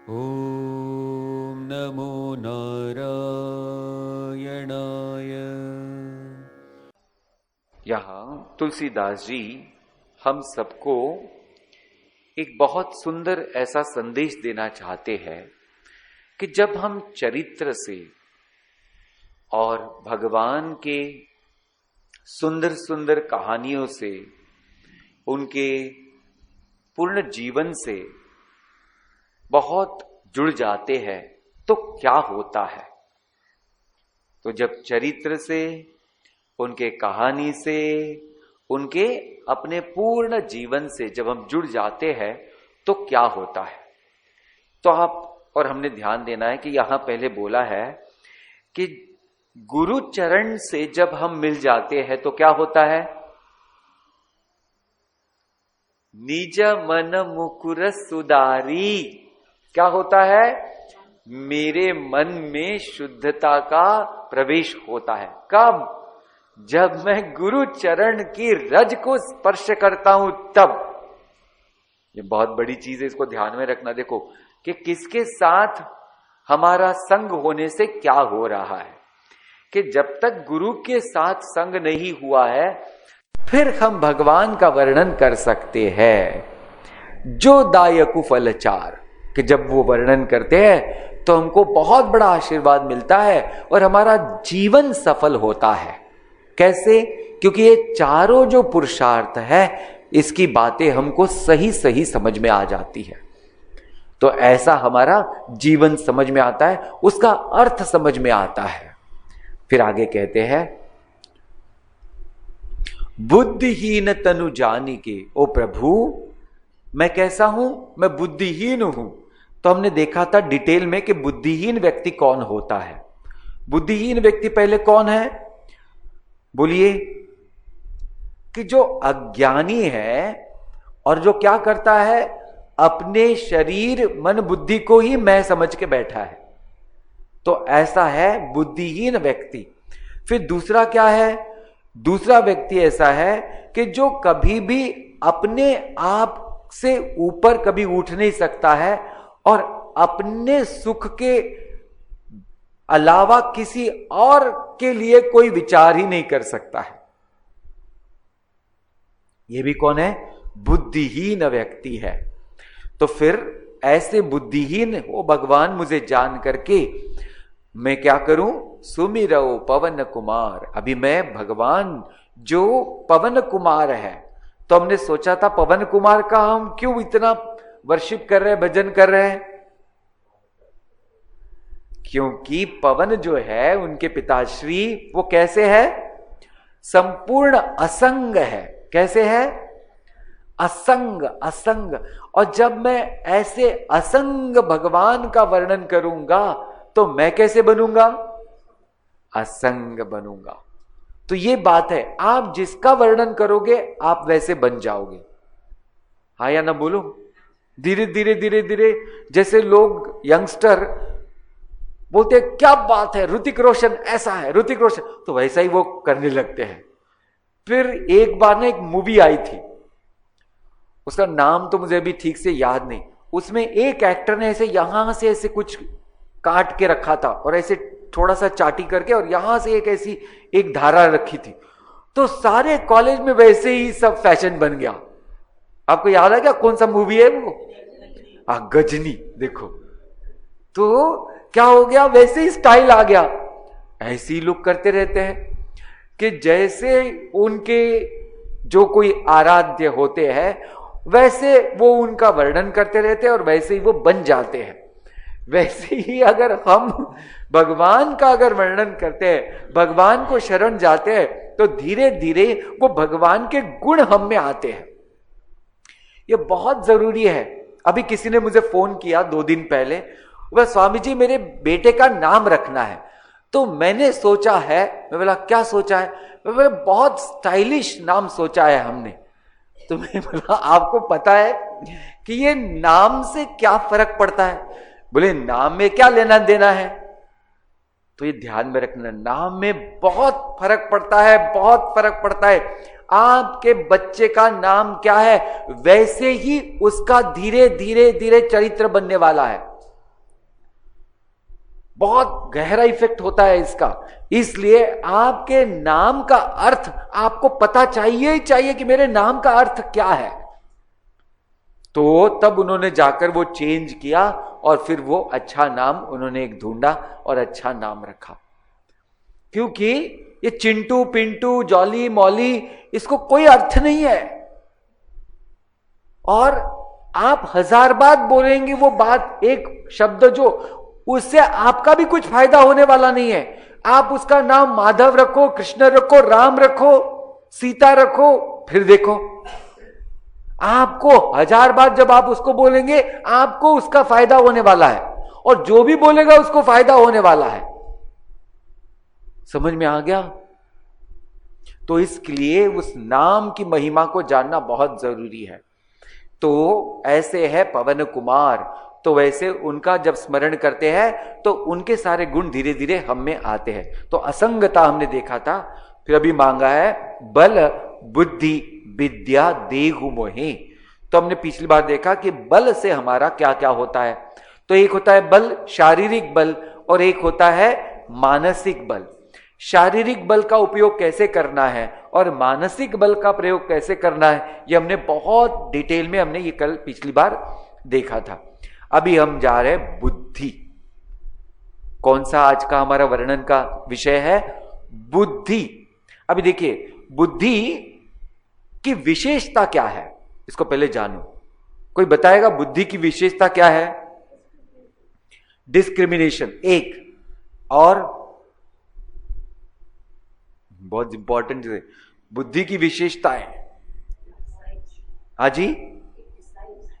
ॐ नमो नारायणाय। यहाँ तुलसीदास जी हम सबको एक बहुत सुंदर ऐसा संदेश देना चाहते हैं कि जब हम चरित्र से और भगवान के सुंदर सुंदर कहानियों से, उनके पूर्ण जीवन से बहुत जुड़ जाते हैं तो क्या होता है। तो जब चरित्र से, उनके कहानी से, उनके अपने पूर्ण जीवन से जब हम जुड़ जाते हैं तो क्या होता है। तो आप और हमने ध्यान देना है कि यहां पहले बोला है कि गुरु चरण से जब हम मिल जाते हैं तो क्या होता है। निज मन मुकुर सुधारी, क्या होता है, मेरे मन में शुद्धता का प्रवेश होता है। कब? जब मैं गुरु चरण की रज को स्पर्श करता हूं तब। ये बहुत बड़ी चीज है, इसको ध्यान में रखना। देखो कि किसके साथ हमारा संग होने से क्या हो रहा है, कि जब तक गुरु के साथ संग नहीं हुआ है फिर हम भगवान का वर्णन कर सकते हैं। जो दायकु फलचार, कि जब वो वर्णन करते हैं तो हमको बहुत बड़ा आशीर्वाद मिलता है और हमारा जीवन सफल होता है। कैसे? क्योंकि ये चारों जो पुरुषार्थ है इसकी बातें हमको सही सही समझ में आ जाती है। तो ऐसा हमारा जीवन समझ में आता है, उसका अर्थ समझ में आता है। फिर आगे कहते हैं, बुद्धिहीन तनु जानी के, ओ प्रभु मैं कैसा हूं, मैं बुद्धिहीन हूं। तो हमने देखा था डिटेल में कि बुद्धिहीन व्यक्ति कौन होता है। बुद्धिहीन व्यक्ति पहले कौन है, बोलिए। कि जो अज्ञानी है और जो क्या करता है, अपने शरीर मन बुद्धि को ही मैं समझ के बैठा है, तो ऐसा है बुद्धिहीन व्यक्ति। फिर दूसरा क्या है, दूसरा व्यक्ति ऐसा है कि जो कभी भी अपने आप से ऊपर कभी उठ नहीं सकता है और अपने सुख के अलावा किसी और के लिए कोई विचार ही नहीं कर सकता है। यह भी कौन है, बुद्धिहीन व्यक्ति है। तो फिर ऐसे बुद्धिहीन हो भगवान मुझे जान करके मैं क्या करूं, सुमिरौ पवन कुमार। अभी मैं भगवान जो पवन कुमार है, तो हमने सोचा था पवन कुमार का हम क्यों इतना वर्शिप कर रहे हैं, भजन कर रहे हैं। क्योंकि पवन जो है उनके पिताश्री वो कैसे है, संपूर्ण असंग है। कैसे है, असंग। असंग। और जब मैं ऐसे असंग भगवान का वर्णन करूंगा तो मैं कैसे बनूंगा, असंग बनूंगा। तो ये बात है, आप जिसका वर्णन करोगे आप वैसे बन जाओगे। हाँ या ना बोलो। धीरे धीरे धीरे धीरे जैसे लोग यंगस्टर बोलते हैं क्या बात है, ऋतिक रोशन ऐसा है, ऋतिक रोशन, तो वैसा ही वो करने लगते हैं। फिर एक बार ना एक मूवी आई थी, उसका नाम तो मुझे अभी ठीक से याद नहीं। उसमें एक एक्टर ने ऐसे यहां से ऐसे कुछ काट के रखा था और ऐसे थोड़ा सा चाटी करके और यहां से एक ऐसी एक धारा रखी थी, तो सारे कॉलेज में वैसे ही सब फैशन बन गया। आपको याद है क्या कौन सा मूवी है वो? गजनी। देखो तो क्या हो गया, वैसे ही स्टाइल आ गया। ऐसे ही लोग करते रहते हैं कि जैसे उनके जो कोई आराध्य होते हैं वैसे वो उनका वर्णन करते रहते हैं और वैसे ही वो बन जाते हैं। वैसे ही अगर हम भगवान का अगर वर्णन करते हैं, भगवान को शरण जाते हैं, तो धीरे धीरे वो भगवान के गुण हम में आते हैं। ये बहुत जरूरी है। अभी किसी ने मुझे फोन किया 2 दिन पहले, वह स्वामी जी मेरे बेटे का नाम रखना है। तो मैंने सोचा है, मैं बोला क्या सोचा है, मैं बोला बहुत स्टाइलिश नाम सोचा है हमने। तो मैं बोला आपको पता है कि ये नाम से क्या फर्क पड़ता है? बोले नाम में क्या लेना देना है। तो ये ध्यान में रखना, नाम में बहुत फर्क पड़ता है, बहुत फर्क पड़ता है। आपके बच्चे का नाम क्या है वैसे ही उसका धीरे धीरे धीरे चरित्र बनने वाला है। बहुत गहरा इफेक्ट होता है इसका। इसलिए आपके नाम का अर्थ आपको पता चाहिए ही चाहिए कि मेरे नाम का अर्थ क्या है। तो तब उन्होंने जाकर वो चेंज किया और फिर वो अच्छा नाम उन्होंने एक ढूंढा और अच्छा नाम रखा। क्योंकि ये चिंटू पिंटू जॉली मॉली इसको कोई अर्थ नहीं है, और आप 1000 बात बोलेंगे वो बात, एक शब्द जो, उससे आपका भी कुछ फायदा होने वाला नहीं है। आप उसका नाम माधव रखो, कृष्ण रखो, राम रखो, सीता रखो, फिर देखो आपको 1000 बार जब आप उसको बोलेंगे आपको उसका फायदा होने वाला है, और जो भी बोलेगा उसको फायदा होने वाला है। समझ में आ गया? तो इसके लिए उस नाम की महिमा को जानना बहुत जरूरी है। तो ऐसे है पवन कुमार, तो वैसे उनका जब स्मरण करते हैं तो उनके सारे गुण धीरे धीरे हम में आते हैं। तो असंगता हमने देखा था, फिर अभी मांगा है बल बुद्धि विद्या देहु मोहि। तो हमने पिछली बार देखा कि बल से हमारा क्या क्या होता है। तो एक होता है बल, शारीरिक बल, और एक होता है मानसिक बल। शारीरिक बल का उपयोग कैसे करना है और मानसिक बल का प्रयोग कैसे करना है, ये हमने बहुत डिटेल में हमने ये कल पिछली बार देखा था। अभी हम जा रहे हैं बुद्धि। कौन सा आज का हमारा वर्णन का विषय है? बुद्धि। अभी देखिए बुद्धि की विशेषता क्या है, इसको पहले जानो। कोई बताएगा बुद्धि की विशेषता क्या है? डिस्क्रिमिनेशन एक, और बहुत इंपॉर्टेंट है बुद्धि की विशेषता है। हाँ जी,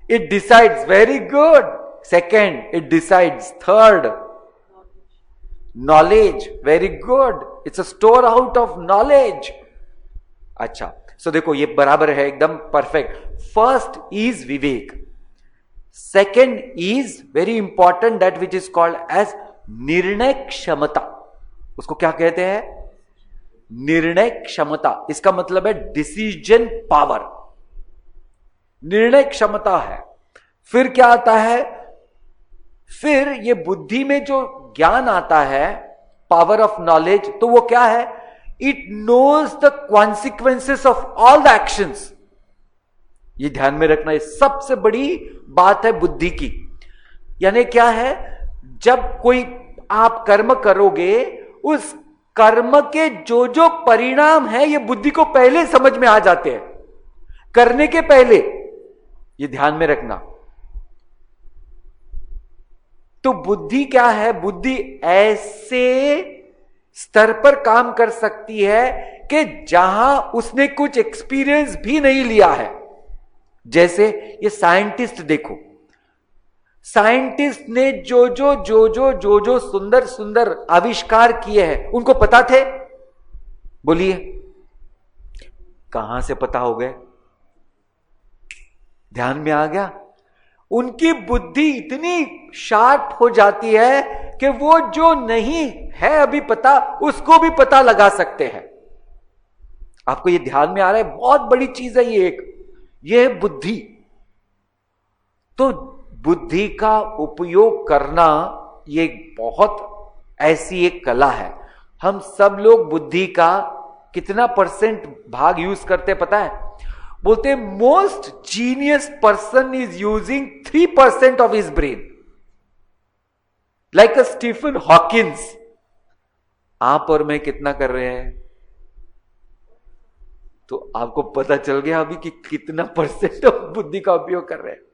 it decides, very good. Second, it decides. Third, knowledge, very good, its a store out of knowledge. अच्छा, सो देखो ये बराबर है, एकदम परफेक्ट। फर्स्ट इज विवेक, second is very important that which is called as निर्णय क्षमता। उसको क्या कहते हैं? निर्णय क्षमता। इसका मतलब है डिसीजन पावर, निर्णय क्षमता है। फिर क्या आता है? फिर ये बुद्धि में जो ज्ञान आता है, पावर ऑफ नॉलेज, तो वो क्या है? It knows the consequences of all the actions. ये ध्यान में रखना, ये सबसे बड़ी बात है बुद्धि की। यानी क्या है? जब कोई आप कर्म करोगे, उस कर्म के जो जो परिणाम है ये बुद्धि को पहले समझ में आ जाते हैं, करने के पहले। ये ध्यान में रखना। तो बुद्धि क्या है? बुद्धि ऐसे स्तर पर काम कर सकती है कि जहां उसने कुछ एक्सपीरियंस भी नहीं लिया है। जैसे ये साइंटिस्ट देखो, साइंटिस्ट ने जो सुंदर सुंदर आविष्कार किए हैं, उनको पता थे? बोलिए, कहां से पता हो गए? ध्यान में आ गया? उनकी बुद्धि इतनी शार्प हो जाती है कि वो जो नहीं है अभी पता, उसको भी पता लगा सकते हैं। आपको ये ध्यान में आ रहा है? बहुत बड़ी चीज है ये एक, ये है बुद्धि। तो बुद्धि का उपयोग करना ये बहुत ऐसी एक कला है। हम सब लोग बुद्धि का कितना परसेंट भाग यूज करते पता है? बोलते most genius person is using 3% of his brain, like a Stephen Hawkins. आप और मैं कितना कर रहे हैं? तो आपको पता चल गया अभी कि कितना परसेंट ऑफ बुद्धि का उपयोग कर रहे हैं।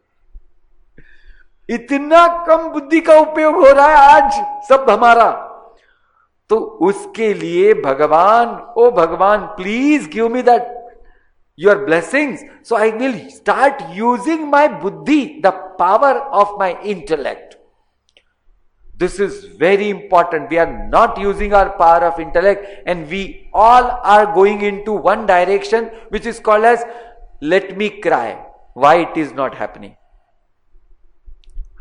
इतना कम बुद्धि का उपयोग हो रहा है आज सब हमारा। तो उसके लिए भगवान, ओ भगवान, please give me that your blessings, so I will start using my buddhi, the power of my intellect. This is very important. We are not using our power of intellect, and we all are going into one direction, which is called as let me cry. Why it is not happening?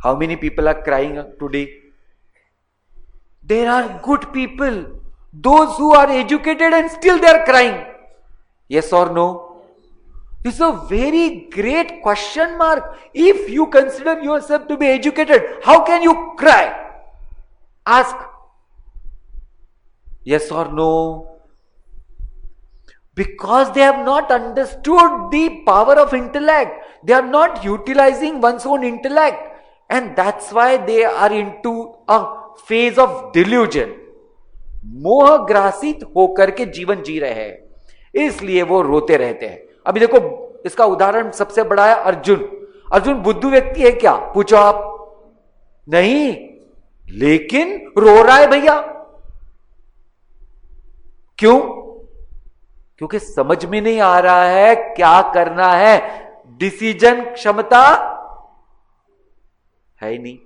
How many people are crying today? There are good people, those who are educated and still they are crying. Yes or no? This is a very great question mark. If you consider yourself to be educated, how can you cry? Ask yes or no, because they have not understood the power of intellect. They are not utilizing one's own intellect, and that's why they are into a phase of delusion. मोह ग्रासित होकर के जीवन जी रहे हैं, इसलिए वो रोते रहते हैं। अभी देखो, इसका उदाहरण सबसे बड़ा है अर्जुन। अर्जुन बुद्धू व्यक्ति है क्या? पूछो आप। नहीं, लेकिन रो रहा है भैया। क्यों? क्योंकि समझ में नहीं आ रहा है क्या करना है। डिसीजन क्षमता है ही नहीं।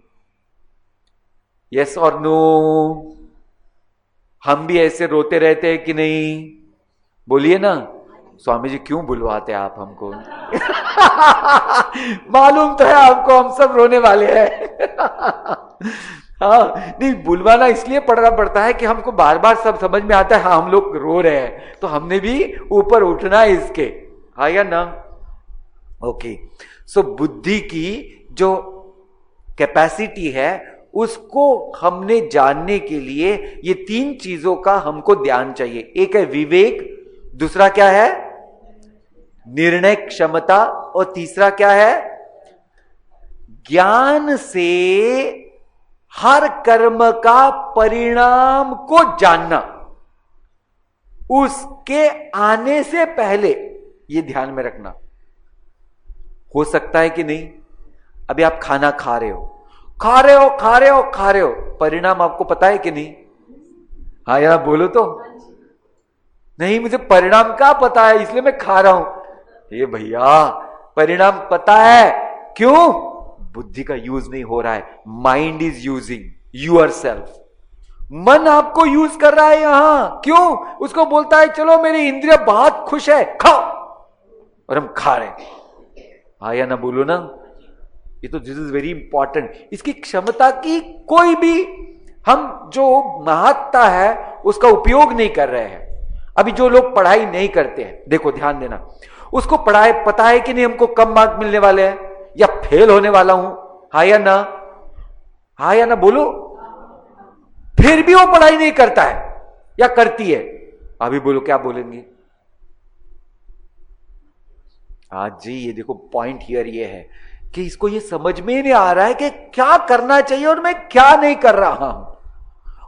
यस और नो? हम भी ऐसे रोते रहते हैं कि नहीं? बोलिए ना। स्वामी जी क्यों बुलवाते आप हमको? मालूम तो है आपको हम सब रोने वाले हैं। हाँ, नहीं, बुलवाना इसलिए पड़ना पड़ता है कि हमको बार बार सब समझ में आता है, हाँ हम लोग रो रहे हैं तो हमने भी ऊपर उठना है इसके, हाँ या ना? ओके, सो बुद्धि की जो कैपेसिटी है उसको हमने जानने के लिए ये तीन चीजों का हमको ध्यान चाहिए। एक है विवेक, दूसरा क्या है? निर्णय क्षमता, और तीसरा क्या है? ज्ञान से हर कर्म का परिणाम को जानना, उसके आने से पहले ये ध्यान में रखना। हो सकता है कि नहीं, अभी आप खाना खा रहे हो, परिणाम आपको पता है कि नहीं? हाँ यार बोलो तो। नहीं, मुझे परिणाम क्या पता है, इसलिए मैं खा रहा हूं। ये भैया परिणाम पता है, क्यों? बुद्धि का यूज नहीं हो रहा है। Mind is using yourself. मन आपको यूज कर रहा है यहां। क्यों? उसको बोलता है चलो मेरी इंद्रिय बहुत खुश है, खाओ, और हम खा रहे हैं। हाँ या ना बोलो ना? ये तो दिस इज वेरी इंपॉर्टेंट। इसकी क्षमता की कोई भी हम जो महत्ता है उसका उपयोग नहीं कर रहे हैं। अभी जो लोग पढ़ाई नहीं करते हैं, देखो ध्यान देना, उसको पढ़ाई पता है कि नहीं हमको कम मार्क मिलने वाले हैं या फेल होने वाला हूं, हाँ या ना? हाँ या ना बोलो? फिर भी वो पढ़ाई नहीं करता है या करती है? अभी बोलो, क्या बोलेंगे? आज जी ये देखो, पॉइंट हियर ये है कि इसको ये समझ में नहीं आ रहा है कि क्या करना चाहिए और मैं क्या नहीं कर रहा हूं।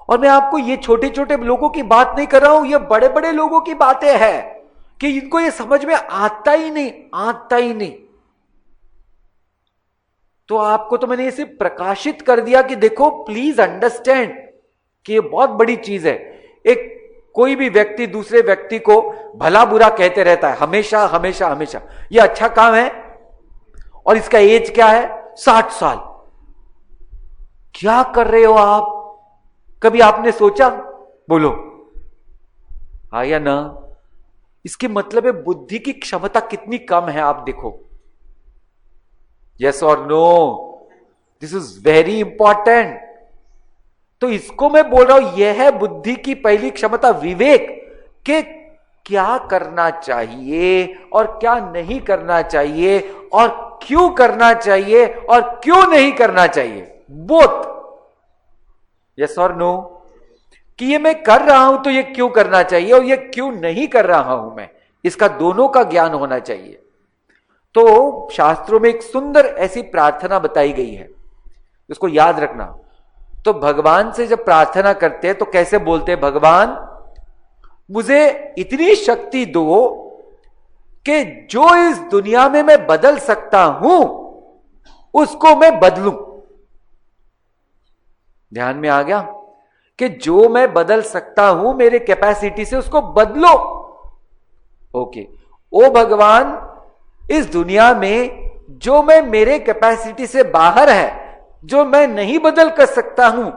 और मैं आपको ये छोटे छोटे लोगों की बात नहीं कर रहा हूं, ये बड़े बड़े लोगों की बातें हैं कि इनको ये समझ में आता ही नहीं। तो आपको तो मैंने इसे प्रकाशित कर दिया कि देखो प्लीज अंडरस्टैंड कि ये बहुत बड़ी चीज है। एक कोई भी व्यक्ति दूसरे व्यक्ति को भला बुरा कहते रहता है हमेशा हमेशा हमेशा। ये अच्छा काम है, और इसका एज क्या है? 60 साल। क्या कर रहे हो आप? कभी आपने सोचा? बोलो हाँ या ना? इसके मतलब है बुद्धि की क्षमता कितनी कम है, आप देखो। यस और no? This is very important. तो इसको मैं बोल रहा हूं, यह है बुद्धि की पहली क्षमता, विवेक, के क्या करना चाहिए और क्या नहीं करना चाहिए, और क्यों करना चाहिए और क्यों नहीं करना चाहिए। बोथ। यस और नो? कि ये मैं कर रहा हूं तो ये क्यों करना चाहिए और ये क्यों नहीं कर रहा हूं मैं, इसका दोनों का ज्ञान होना चाहिए। तो शास्त्रों में एक सुंदर ऐसी प्रार्थना बताई गई है, उसको याद रखना। तो भगवान से जब प्रार्थना करते हैं तो कैसे बोलते हैं? भगवान मुझे इतनी शक्ति दो कि जो इस दुनिया में मैं बदल सकता हूं उसको मैं बदलूं। ध्यान में आ गया? कि जो मैं बदल सकता हूं मेरे कैपेसिटी से उसको बदलो। ओके, ओ भगवान, इस दुनिया में जो मैं मेरे कैपेसिटी से बाहर है, जो मैं नहीं बदल कर सकता हूं,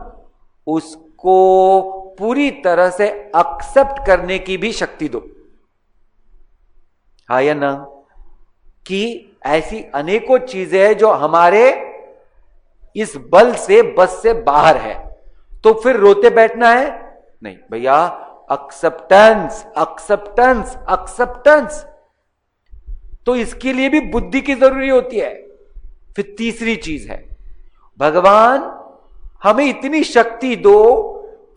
उसको पूरी तरह से एक्सेप्ट करने की भी शक्ति दो। हाँ या ना? कि ऐसी अनेकों चीजें हैं जो हमारे इस बल से, बस से बाहर है, तो फिर रोते बैठना है? नहीं भैया, एक्सेप्टेंस एक्सेप्टेंस एक्सेप्टेंस। तो इसके लिए भी बुद्धि की जरूरी होती है। फिर तीसरी चीज है, भगवान हमें इतनी शक्ति दो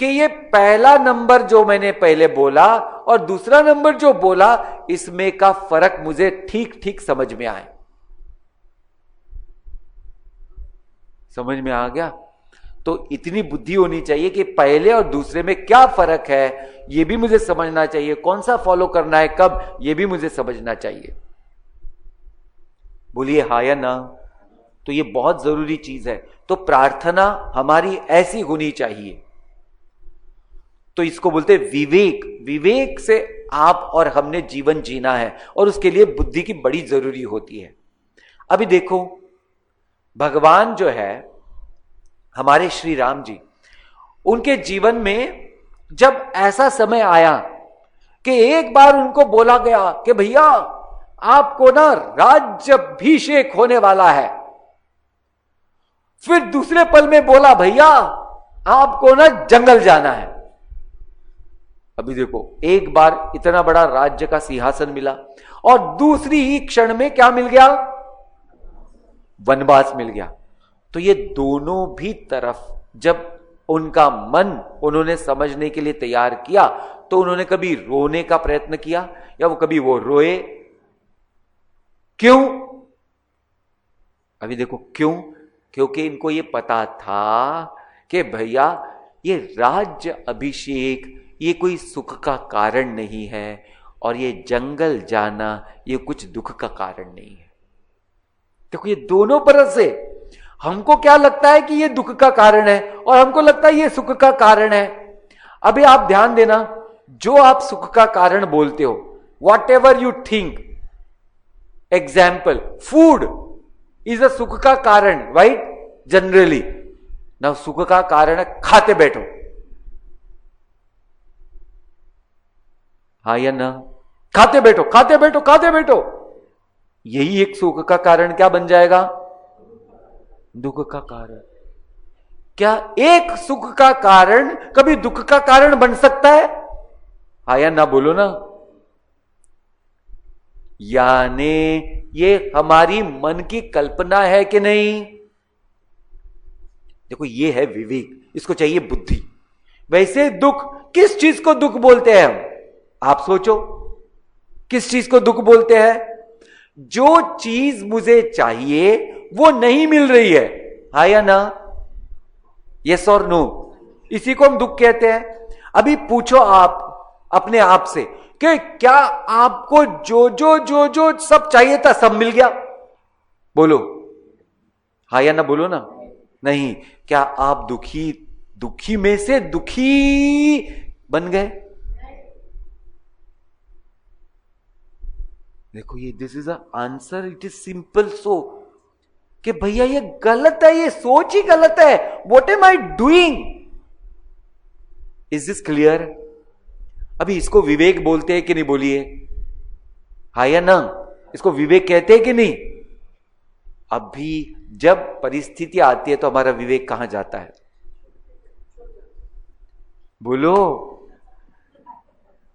कि ये पहला नंबर जो मैंने पहले बोला और दूसरा नंबर जो बोला, इसमें का फर्क मुझे ठीक ठीक समझ में आए। समझ में आ गया? तो इतनी बुद्धि होनी चाहिए कि पहले और दूसरे में क्या फर्क है यह भी मुझे समझना चाहिए, कौन सा फॉलो करना है कब, यह भी मुझे समझना चाहिए। बोलिए हाँ या ना? तो यह बहुत जरूरी चीज है। तो प्रार्थना हमारी ऐसी होनी चाहिए। तो इसको बोलते विवेक। विवेक से आप और हमने जीवन जीना है और उसके लिए बुद्धि की बड़ी जरूरी होती है। अभी देखो, भगवान जो है हमारे श्री राम जी, उनके जीवन में जब ऐसा समय आया कि एक बार उनको बोला गया कि भैया आपको ना राज्याभिषेक होने वाला है, फिर दूसरे पल में बोला भैया आपको ना जंगल जाना है। अभी देखो, एक बार इतना बड़ा राज्य का सिंहासन मिला और दूसरी ही क्षण में क्या मिल गया? वनवास मिल गया। तो ये दोनों भी तरफ जब उनका मन उन्होंने समझने के लिए तैयार किया, तो उन्होंने कभी रोने का प्रयत्न किया या वो कभी वो रोए? क्यों? अभी देखो क्यों? क्योंकि इनको ये पता था कि भैया ये राज्य अभिषेक ये कोई सुख का कारण नहीं है और ये जंगल जाना ये कुछ दुख का कारण नहीं है। देखो, ये दोनों परत से हमको क्या लगता है कि ये दुख का कारण है और हमको लगता है ये सुख का कारण है। अभी आप ध्यान देना, जो आप सुख का कारण बोलते हो, what ever you think, example food is a सुख का कारण, राइट? जनरली ना, सुख का कारण है खाते बैठो, हाँ या ना? खाते बैठो खाते बैठो खाते बैठो, यही एक सुख का कारण क्या बन जाएगा? दुख का कारण। क्या एक सुख का कारण कभी दुख का कारण बन सकता है? हाँ या ना? बोलो ना। यानी ये हमारी मन की कल्पना है कि नहीं? देखो, ये है विवेक, इसको चाहिए बुद्धि। वैसे दुख, किस चीज को दुख बोलते हैं हम? आप सोचो, किस चीज को दुख बोलते हैं? जो चीज मुझे चाहिए वो नहीं मिल रही है, हाँ या ना? यस और नो? इसी को हम दुख कहते हैं। अभी पूछो आप अपने आप से कि क्या आपको जो जो जो जो सब चाहिए था सब मिल गया? बोलो हाँ या ना? बोलो ना। नहीं। क्या आप दुखी में से दुखी बन गए? देखो, ये this is a answer, it is simple. So कि भैया ये गलत है, ये सोच ही गलत है। What am I doing? Is this clear? अभी इसको विवेक बोलते हैं कि नहीं? बोलिए हाँ या ना? इसको विवेक कहते हैं कि नहीं? अभी जब परिस्थिति आती है तो हमारा विवेक कहां जाता है? बोलो।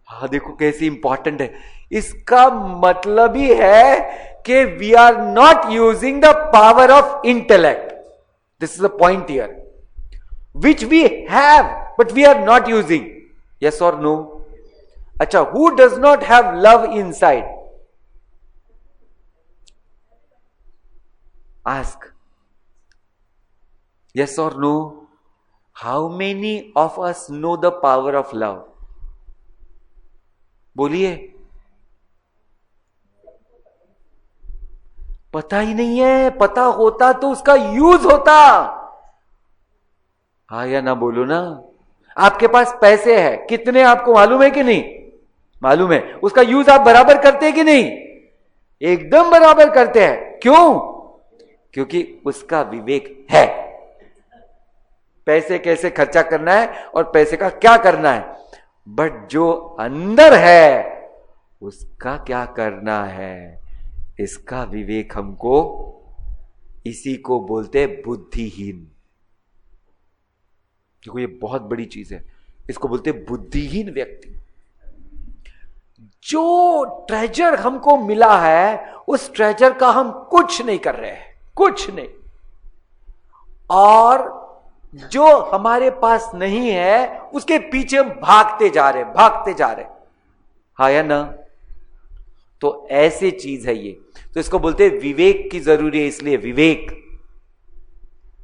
हाँ, देखो कैसी इंपॉर्टेंट है। इसका मतलब ही है कि we are not using the power of intellect. This is the point here, which we have but we are not using. Yes और नो? अच्छा, who does not have love inside? Ask yes or no? How many of us know the power of love? बोलिए। पता ही नहीं है। पता होता तो उसका यूज होता, हाँ या ना? बोलो ना। आपके पास पैसे हैं, कितने आपको मालूम है कि नहीं? मालूम है। उसका यूज आप बराबर करते हैं कि नहीं? एकदम बराबर करते हैं। क्यों? क्योंकि उसका विवेक है, पैसे कैसे खर्चा करना है और पैसे का क्या करना है। बट जो अंदर है उसका क्या करना है, इसका विवेक हमको, इसी को बोलते हैं बुद्धिहीन। देखो, ये बहुत बड़ी चीज है, इसको बोलते हैं बुद्धिहीन व्यक्ति। जो ट्रेजर हमको मिला है उस ट्रेजर का हम कुछ नहीं कर रहे हैं, कुछ नहीं। और जो हमारे पास नहीं है उसके पीछे हम भागते जा रहे। हाँ या ना? तो ऐसी चीज है ये। तो इसको बोलते हैं विवेक की जरूरी है, इसलिए विवेक।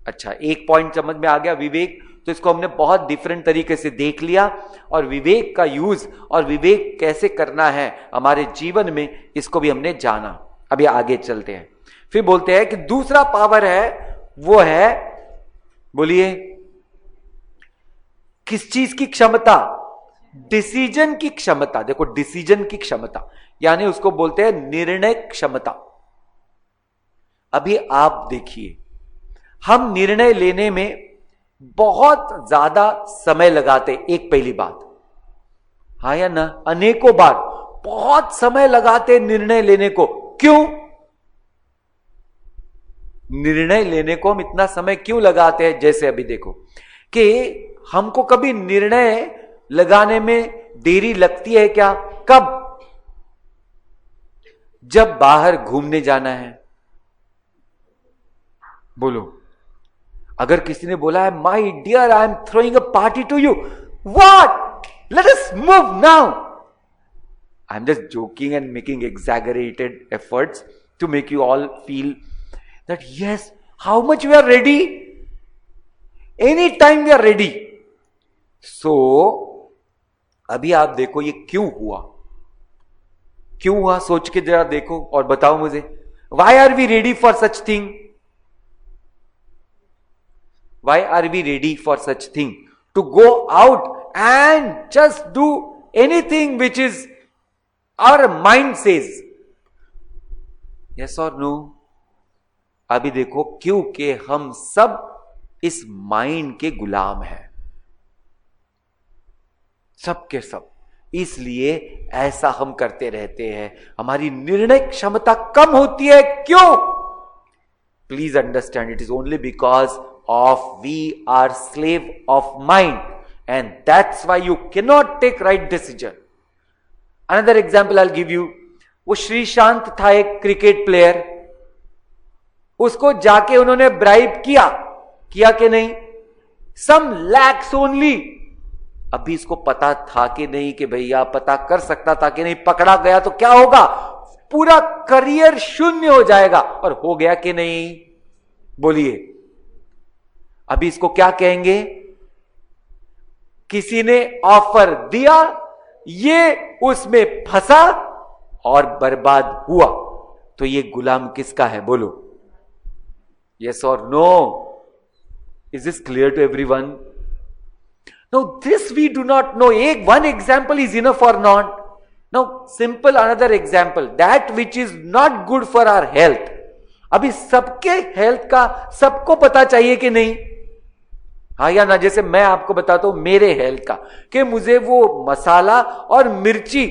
अच्छा, एक पॉइंट समझ में आ गया, विवेक। तो इसको हमने बहुत डिफरेंट तरीके से देख लिया, और विवेक का यूज और विवेक कैसे करना है हमारे जीवन में, इसको भी हमने जाना। अभी आगे चलते हैं। फिर बोलते हैं कि दूसरा पावर है, वो है, बोलिए, किस चीज की क्षमता? डिसीजन की क्षमता। देखो, डिसीजन की क्षमता यानी उसको बोलते हैं निर्णय क्षमता। अभी आप देखिए, हम निर्णय लेने में बहुत ज्यादा समय लगाते, एक पहली बात, हाँ या ना? अनेकों बार बहुत समय लगाते निर्णय लेने को। क्यों निर्णय लेने को हम इतना समय क्यों लगाते हैं? जैसे अभी देखो कि हमको कभी निर्णय लगाने में देरी लगती है क्या? कब? जब बाहर घूमने जाना है। बोलो, अगर किसी ने बोला है, my dear, I am throwing a party to you, what, let us move now. I am just joking and making exaggerated efforts to make you all feel that yes, how much we are ready, any time we are ready. So अभी आप देखो ये क्यों हुआ, क्यों हुआ? सोच के जरा देखो और बताओ मुझे, why are we ready for such thing? Why are we ready for such thing? To go out and just do anything which is our mind says. Yes or no? अभी देखो, क्योंकि हम सब इस माइंड के गुलाम हैं, सब के सब। इसलिए ऐसा हम करते रहते हैं, हमारी निर्णय क्षमता कम होती है। क्यों? Please understand, it is only because of we are slave of mind, and that's why you cannot take right decision. Another example I'll give you, वो श्रीशांत था एक क्रिकेट प्लेयर, उसको जाके उन्होंने ब्राइब किया कि नहीं? सम लैक्स ओनली। अभी इसको पता था कि नहीं कि भैया, पता कर सकता था कि नहीं? पकड़ा गया तो क्या होगा? पूरा करियर शून्य हो जाएगा। और हो गया कि नहीं? बोलिए, अभी इसको क्या कहेंगे? किसी ने ऑफर दिया, ये उसमें फंसा और बर्बाद हुआ। तो ये गुलाम किसका है? बोलो, यस और no? Is this clear to everyone? No, this we do not know. एक वन एग्जाम्पल इज इनफ और not? No, simple another example, that which is not good for our health. अभी सबके हेल्थ का सबको पता चाहिए कि नहीं? हाँ या ना? जैसे मैं आपको बताता हूं मेरे हेल्थ का, कि मुझे वो मसाला और मिर्ची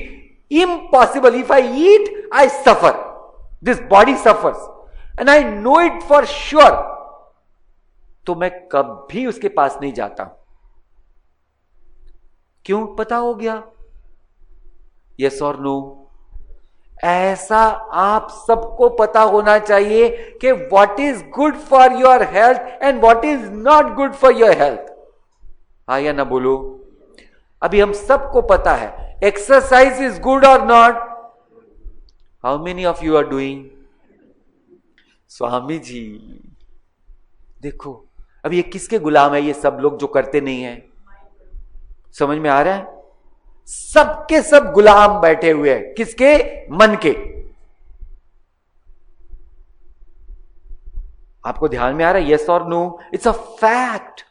impossible, if I eat I suffer, this body suffers and I know it for sure. तो मैं कभी उसके पास नहीं जाता। क्यों? पता हो गया। यस और नो? ऐसा आप सबको पता होना चाहिए कि what is good for your health and what is not good for your health. हाँ या ना? बोलो। अभी हम सबको पता है एक्सरसाइज इज गुड और not? How many of you are doing? Swami ji देखो, अब ये किसके गुलाम है? ये सब लोग जो करते नहीं है। समझ में आ रहा है? सबके सब गुलाम बैठे हुए हैं। किसके? मन के। आपको ध्यान में आ रहा है? यस और no? It's a fact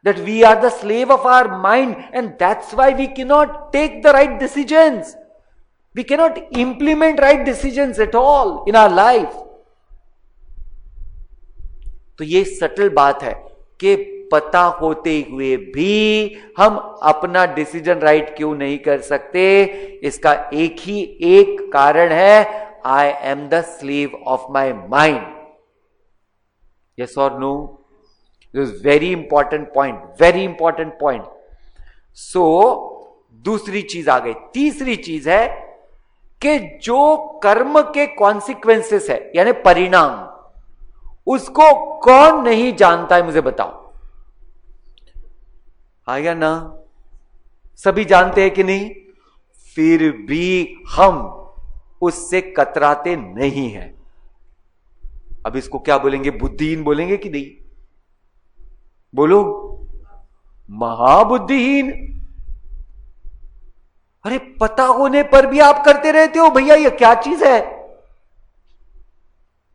that we are the slave of our mind and that's why we can not take the right decisions, we can not implement right decisions at all in our life. तो ये subtle बात है कि पता होते हुए भी हम अपना डिसीजन राइट क्यों नहीं कर सकते? इसका एक कारण है, I am the slave of my mind. Yes और no? This is very important point, very important point. So दूसरी चीज आ गई। तीसरी चीज है कि जो कर्म के कॉन्सिक्वेंसेस है, यानी परिणाम, उसको कौन नहीं जानता है? मुझे बताओ। हाँ या ना? सभी जानते हैं कि नहीं? फिर भी हम उससे कतराते नहीं हैं। अब इसको क्या बोलेंगे? बुद्धिहीन बोलेंगे कि नहीं? बोलो, महाबुद्धिहीन। अरे पता होने पर भी आप करते रहते हो भैया, ये क्या चीज है?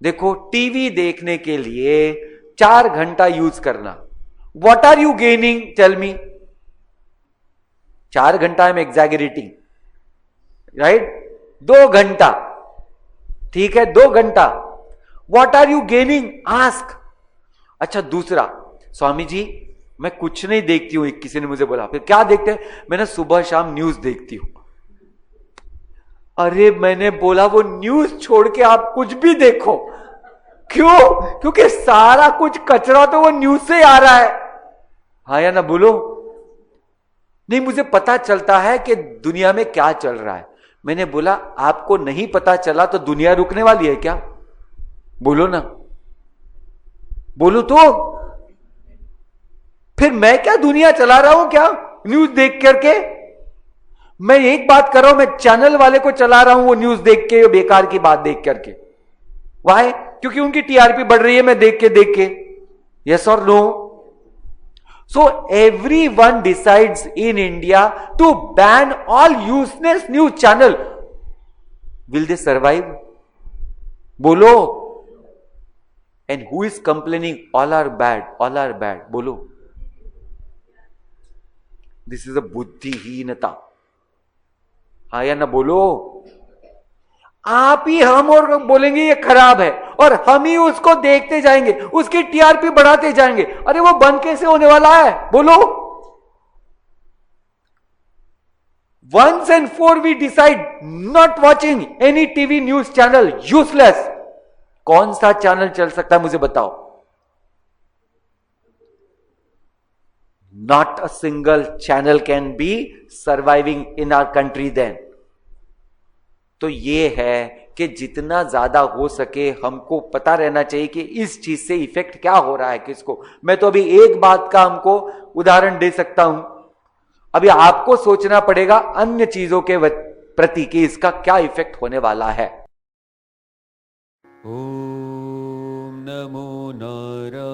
देखो, टीवी देखने के लिए 4 घंटा यूज करना, what are you gaining? Tell me. 4 घंटा आई एम एग्जैगरेटिंग, राइट? 2 घंटा, ठीक है, 2 घंटा, what are you gaining? Ask. अच्छा, दूसरा, स्वामी जी मैं कुछ नहीं देखती हूं, किसी ने मुझे बोला। फिर क्या देखते हैं? मैंने सुबह शाम न्यूज देखती हूं। अरे मैंने बोला वो न्यूज छोड़ के आप कुछ भी देखो। क्यों? क्योंकि सारा कुछ कचरा तो वो न्यूज से आ रहा है। हाँ या ना? बोलो। नहीं, मुझे पता चलता है कि दुनिया में क्या चल रहा है। मैंने बोला आपको नहीं पता चला तो दुनिया रुकने वाली है क्या? बोलो ना, बोलो तो। फिर मैं क्या दुनिया चला रहा हूं क्या न्यूज देख करके? मैं एक बात कर रहा हूं, मैं चैनल वाले को चला रहा हूं वो न्यूज देख के, बेकार की बात देख करके। वाई? क्योंकि उनकी टीआरपी बढ़ रही है, मैं देख के। यस और no? So everyone decides in India to ban all useless news channel. Will they survive? बोलो। And who is complaining? All are bad, all are bad. बोलो। This is a बुद्धिहीनता। हाँ या ना? बोलो। आप ही हम और बोलेंगे ये खराब है, और हम ही उसको देखते जाएंगे, उसकी टीआरपी बढ़ाते जाएंगे। अरे वो बंद कैसे होने वाला है? बोलो। Once and for we decide not watching any TV news channel, useless. कौन सा चैनल चल सकता है मुझे बताओ? Not a single channel can be surviving in our country then. तो ये है कि जितना ज्यादा हो सके हमको पता रहना चाहिए कि इस चीज से इफेक्ट क्या हो रहा है किसको। मैं तो अभी एक बात का हमको उदाहरण दे सकता हूं, अभी आपको सोचना पड़ेगा अन्य चीजों के प्रति कि इसका क्या इफेक्ट होने वाला है। ओम नमो नारायणाय।